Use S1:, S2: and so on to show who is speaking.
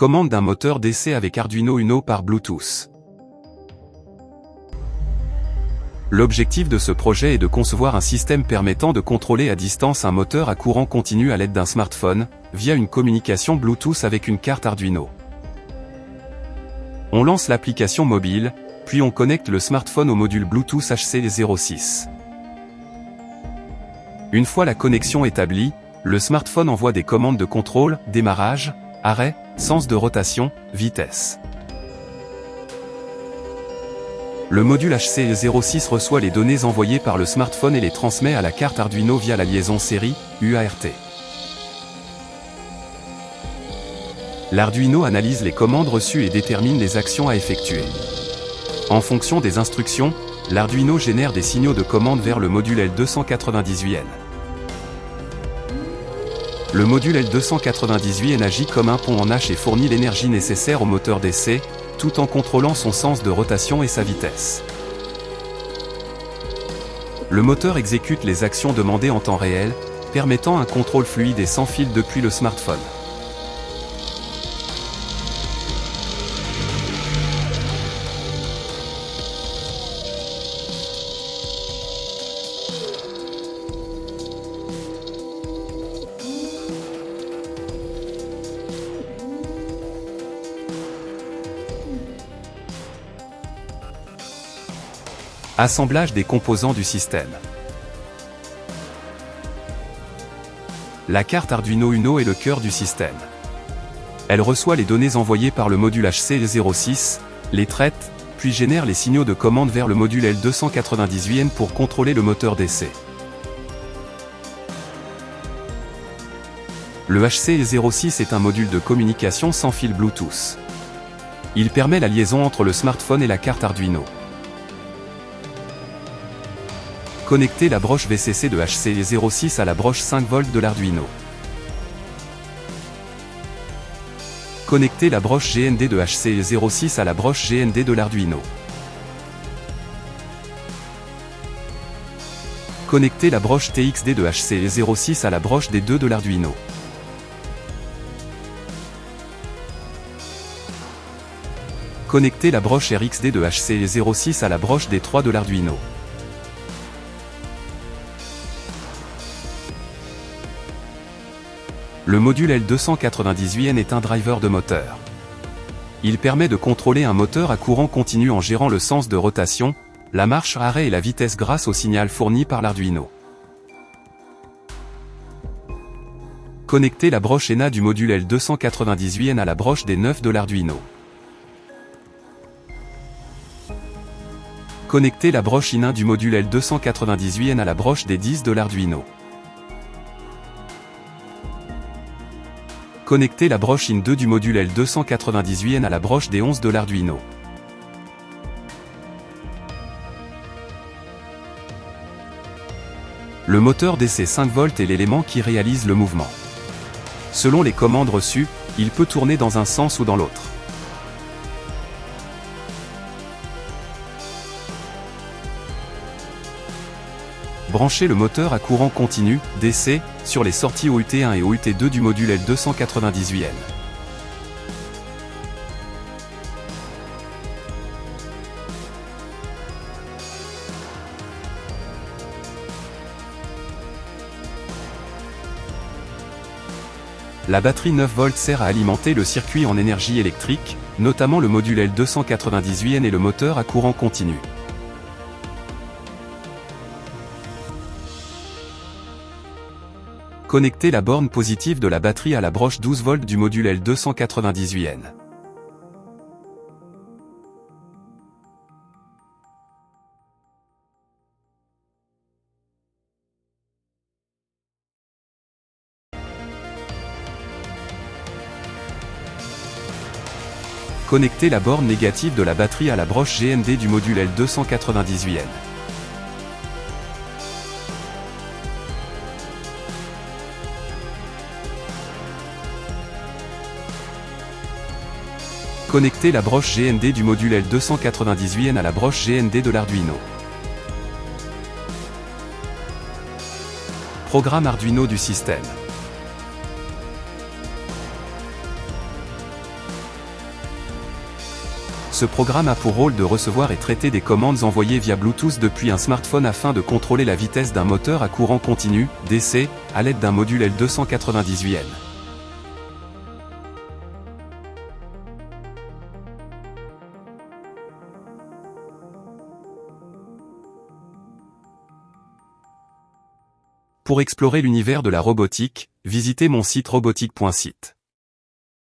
S1: Commande d'un moteur d'essai avec Arduino Uno par Bluetooth. L'objectif de ce projet est de concevoir un système permettant de contrôler à distance un moteur à courant continu à l'aide d'un smartphone, via une communication Bluetooth avec une carte Arduino. On lance l'application mobile, puis on connecte le smartphone au module Bluetooth HC06. Une fois la connexion établie, le smartphone envoie des commandes de contrôle, démarrage, arrêt, sens de rotation, vitesse. Le module HC06 reçoit les données envoyées par le smartphone et les transmet à la carte Arduino via la liaison série, UART. L'Arduino analyse les commandes reçues et détermine les actions à effectuer. En fonction des instructions, l'Arduino génère des signaux de commande vers le module L298N. Le module L298N agit comme un pont en H et fournit l'énergie nécessaire au moteur d'essai, tout en contrôlant son sens de rotation et sa vitesse. Le moteur exécute les actions demandées en temps réel, permettant un contrôle fluide et sans fil depuis le smartphone. Assemblage des composants du système. La carte Arduino Uno est le cœur du système. Elle reçoit les données envoyées par le module HC06, les traite, puis génère les signaux de commande vers le module L298N pour contrôler le moteur d'essai. Le HC06 est un module de communication sans fil Bluetooth. Il permet la liaison entre le smartphone et la carte Arduino. Connecter la broche VCC de HC06 à la broche 5V de l'Arduino. Connecter la broche GND de HC06 à la broche GND de l'Arduino. Connecter la broche TXD de HC06 à la broche D2 de l'Arduino. Connecter la broche RXD de HC06 à la broche D3 de l'Arduino. Le module L298N est un driver de moteur. Il permet de contrôler un moteur à courant continu en gérant le sens de rotation, la marche arrêt et la vitesse grâce au signal fourni par l'Arduino. Connecter la broche ENA du module L298N à la broche D9 de l'Arduino. Connecter la broche IN1 du module L298N à la broche D10 de l'Arduino. Connecter la broche IN2 du module L298N à la broche D11 de l'Arduino. Le moteur d'essai 5V est l'élément qui réalise le mouvement. Selon les commandes reçues, il peut tourner dans un sens ou dans l'autre. Branchez le moteur à courant continu, d'essai, sur les sorties OUT1 et OUT2 du module L298N. La batterie 9V sert à alimenter le circuit en énergie électrique, notamment le module L298N et le moteur à courant continu. Connecter la borne positive de la batterie à la broche 12V du module L298N. Connecter la borne négative de la batterie à la broche GND du module L298N. Connecter la broche GND du module L298N à la broche GND de l'Arduino. Programme Arduino du système. Ce programme a pour rôle de recevoir et traiter des commandes envoyées via Bluetooth depuis un smartphone afin de contrôler la vitesse d'un moteur à courant continu, DC, à l'aide d'un module L298N. Pour explorer l'univers de la robotique, visitez mon site robotique.site.